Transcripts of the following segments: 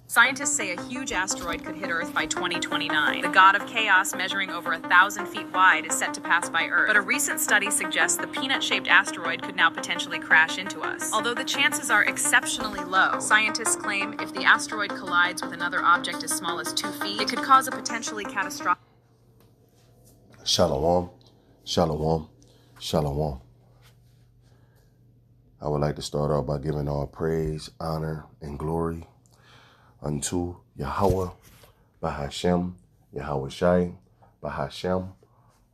Scientists say a huge asteroid could hit Earth by 2029. The god of chaos, measuring over 1,000 feet wide, is set to pass by Earth. But a recent study suggests the peanut-shaped asteroid could now potentially crash into us. Although the chances are exceptionally low, scientists claim if the asteroid collides with another object as small as 2 feet, it could cause a potentially catastrophic... Shalom, shalom, shalom. I would like to start off by giving all praise, honor, and glory unto Yahweh, Bahashem, Yahweh Shai, Bahashem,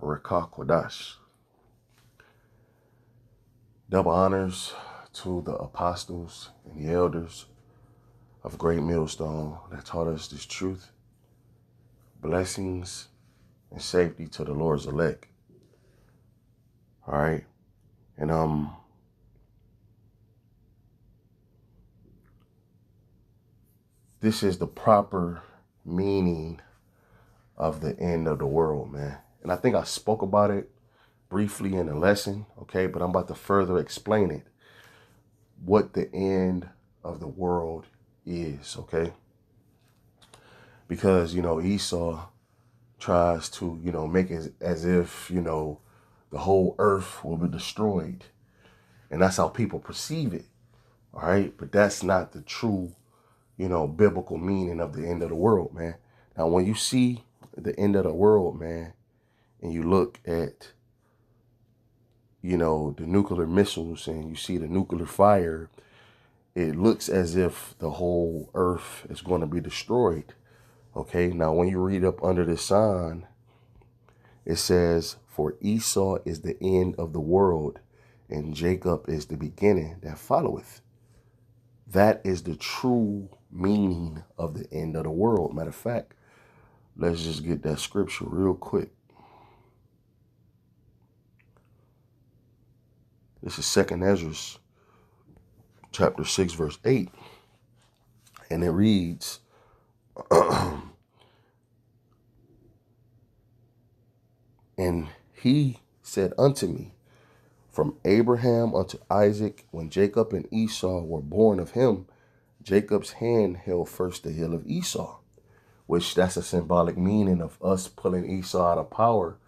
Rekah Kodash. Double honors to the apostles and the elders of Great Millstone that taught us this truth. Blessings and safety to the Lord's elect. All right. And this is the proper meaning of the end of the world, man. And I think I spoke about it briefly in the lesson, okay? But I'm about to further explain it, what the end of the world is, okay? Because, Esau tries to, make it as if, the whole earth will be destroyed. And that's how people perceive it, all right? But that's not the true biblical meaning of the end of the world, man. Now, when you see the end of the world, man, and you look at, the nuclear missiles and you see the nuclear fire, it looks as if the whole earth is going to be destroyed. Okay. Now, when you read up under this sign, it says, for Esau is the end of the world, and Jacob is the beginning that followeth. That is the true meaning of the end of the world. Matter of fact, let's just get that scripture real quick. This is 2nd Ezra, chapter 6, verse 8. And it reads, and he said unto me, from Abraham unto Isaac, when Jacob and Esau were born of him, Jacob's hand held first the heel of Esau, which that's a symbolic meaning of us pulling Esau out of power,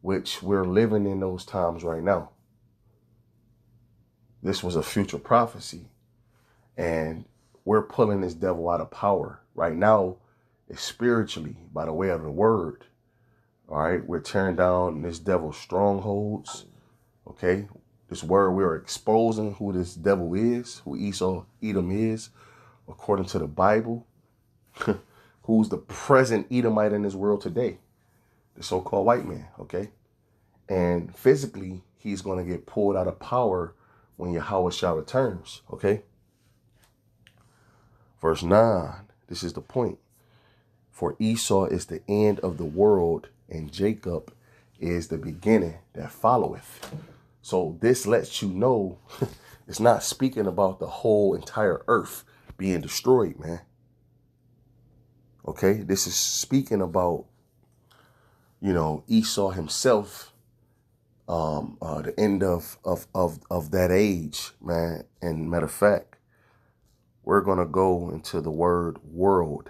which we're living in those times right now. This was a future prophecy, and we're pulling this devil out of power right now. It's spiritually by the way of the word. All right, we're tearing down this devil's strongholds. Okay, this word, we're exposing who this devil is, who Esau, Edom is, according to the Bible. Who's the present Edomite in this world today? The so-called white man, okay? And physically, he's going to get pulled out of power when Yahweh Shah returns, okay? Verse 9, this is the point. For Esau is the end of the world, and Jacob is the beginning that followeth. So this lets you know it's not speaking about the whole entire earth being destroyed, man. Okay, this is speaking about, Esau himself, the end of that age, man. And matter of fact, we're going to go into the word world.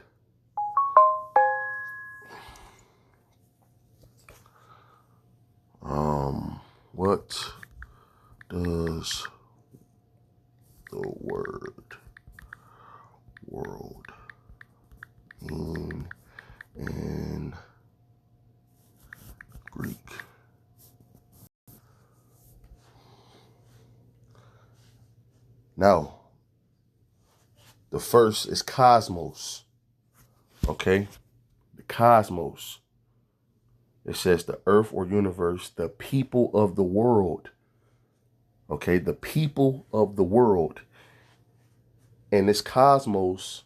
What does the word world mean in Greek? Now, the first is cosmos. Okay? The cosmos. It says the earth or universe, the people of the world. Okay? The people of the world. And this cosmos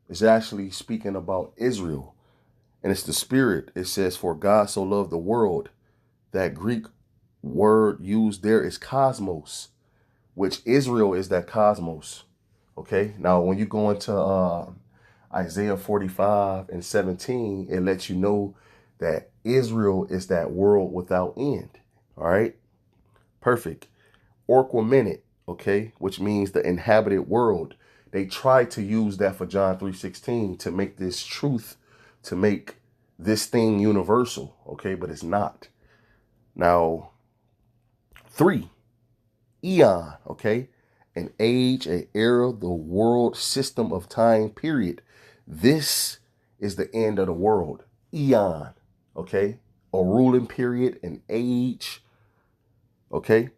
is actually speaking about Israel. And it's the spirit. It says, for God so loved the world. That Greek word used there is cosmos, which Israel is that cosmos. Okay. Now, when you go into Isaiah 45 and 17, it lets you know that Israel is that world without end. All right. Perfect. Orquamenet, okay, which means the inhabited world. they try to use that for John 3:16 to make this truth, to make this thing universal, okay? But it's not. Now, 3, eon, okay? An age, an era, the world, system of time, period. This is the end of the world. Eon, okay? A ruling period, an age, okay?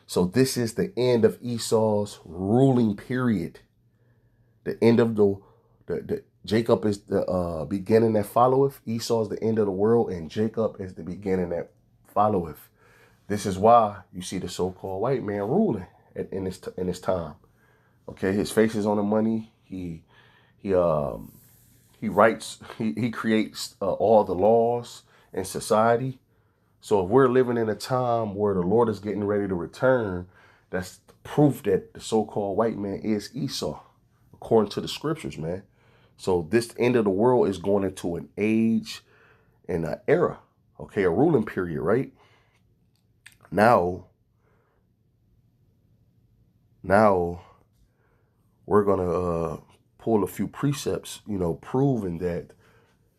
So this is the end of Esau's ruling period. The end of the Jacob is the beginning that followeth. Esau is the end of the world, and Jacob is the beginning that followeth. This is why you see the so-called white man ruling in this time. Okay, his face is on the money. He writes. He creates all the laws in society. So if we're living in a time where the Lord is getting ready to return, that's proof that the so-called white man is Esau, according to the scriptures, man. So this end of the world is going into an age and an era, okay, a ruling period, right? Now we're going to pull a few precepts, proving that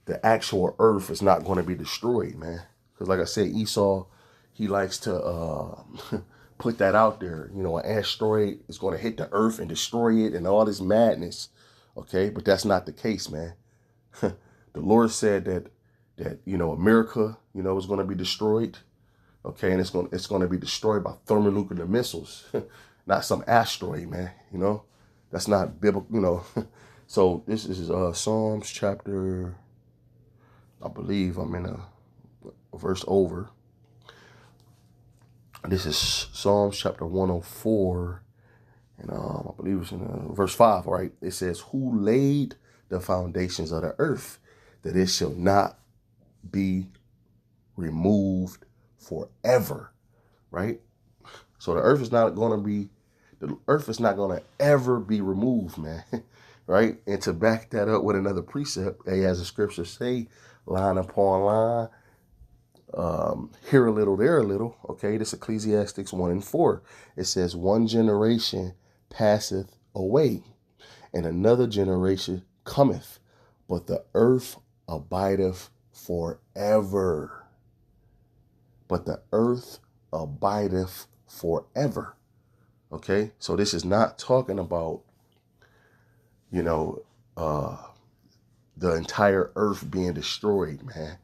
the actual earth is not going to be destroyed, man. Because like I said, Esau, he likes to put that out there. An asteroid is going to hit the earth and destroy it and all this madness. Okay, but that's not the case, man. The Lord said that America, is going to be destroyed. Okay, and it's going to be destroyed by thermonuclear missiles, not some asteroid, man. That's not biblical. So this is Psalms chapter, I believe I'm in a verse over. This is Psalms chapter 104, and I believe it's in verse 5, right? It says, who laid the foundations of the earth, that it shall not be removed forever, right? So the earth is not going to ever be removed, man, right? And to back that up with another precept, as the scriptures say, line upon line, here a little, there a little. Okay, this Ecclesiastes 1:4. It says, one generation passeth away, and another generation cometh, but the earth abideth forever. But the earth abideth forever. Okay, so this is not talking about, the entire earth being destroyed, man.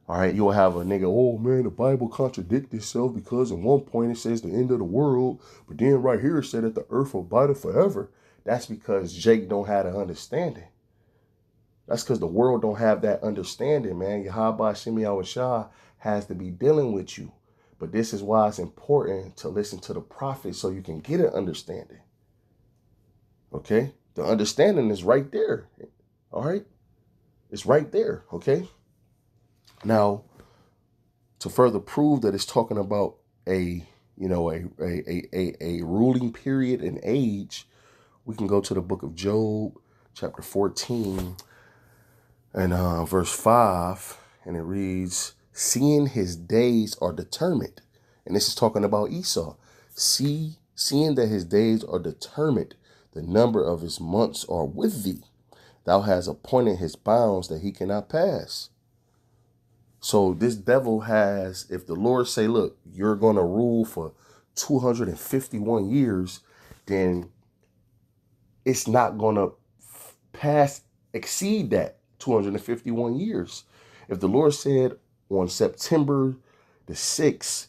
All right, you'll have a nigga, oh man, the Bible contradicts itself because in one point it says the end of the world, but then right here it said that the earth will abide forever. That's because Jake don't have the understanding. That's because the world don't have that understanding, man. Yahweh Shemi Awashah has to be dealing with you. But this is why it's important to listen to the prophets so you can get an understanding. Okay? The understanding is right there. All right? It's right there, okay? Now, to further prove that it's talking about a ruling period and age, we can go to the book of Job, chapter 14, and verse 5, and it reads, seeing his days are determined. And this is talking about Esau. Seeing that his days are determined, the number of his months are with thee. Thou hast appointed his bounds that he cannot pass. So this devil has, if the Lord say, look, you're going to rule for 251 years, then it's not going to exceed that 251 years. If the Lord said on September the 6th,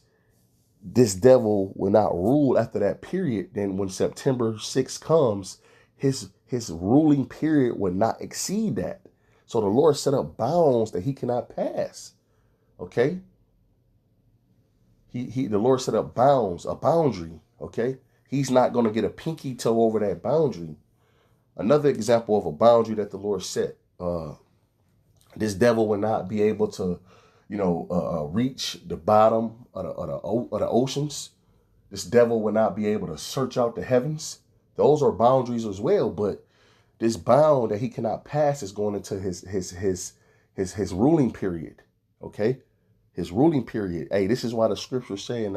this devil will not rule after that period, then when September 6th comes, his ruling period will not exceed that. So the Lord set up bounds that he cannot pass. Okay? The Lord set up bounds, a boundary. Okay? He's not going to get a pinky toe over that boundary. Another example of a boundary that the Lord set. This devil will not be able to, reach the bottom of the oceans. This devil will not be able to search out the heavens. Those are boundaries as well. But this bound that he cannot pass is going into his ruling period. Okay, his ruling period. Hey, this is why the scriptures say in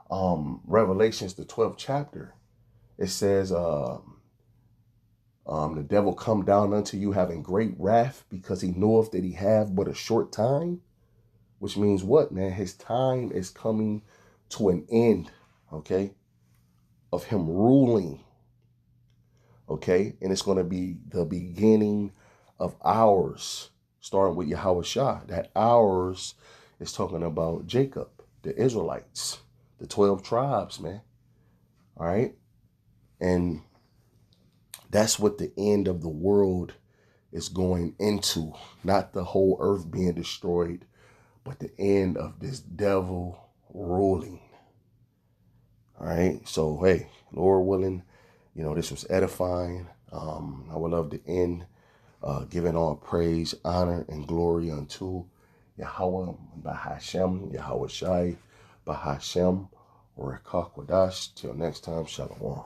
Revelations, the 12th chapter, it says, The devil come down unto you having great wrath, because he knoweth that he have but a short time. Which means what, man? His time is coming to an end, okay, of him ruling, okay? And it's going to be the beginning of ours, starting with Yahweh Shah. That ours is talking about Jacob, the Israelites, the 12 tribes, man, all right? And that's what the end of the world is going into, not the whole earth being destroyed, but the end of this devil ruling. All right. So, hey, Lord willing, this was edifying. I would love to end giving all praise, honor, and glory unto Yahweh, Bahashem, Yahweh Shai, Bahashem, or Kwadash. Till next time, Shalom.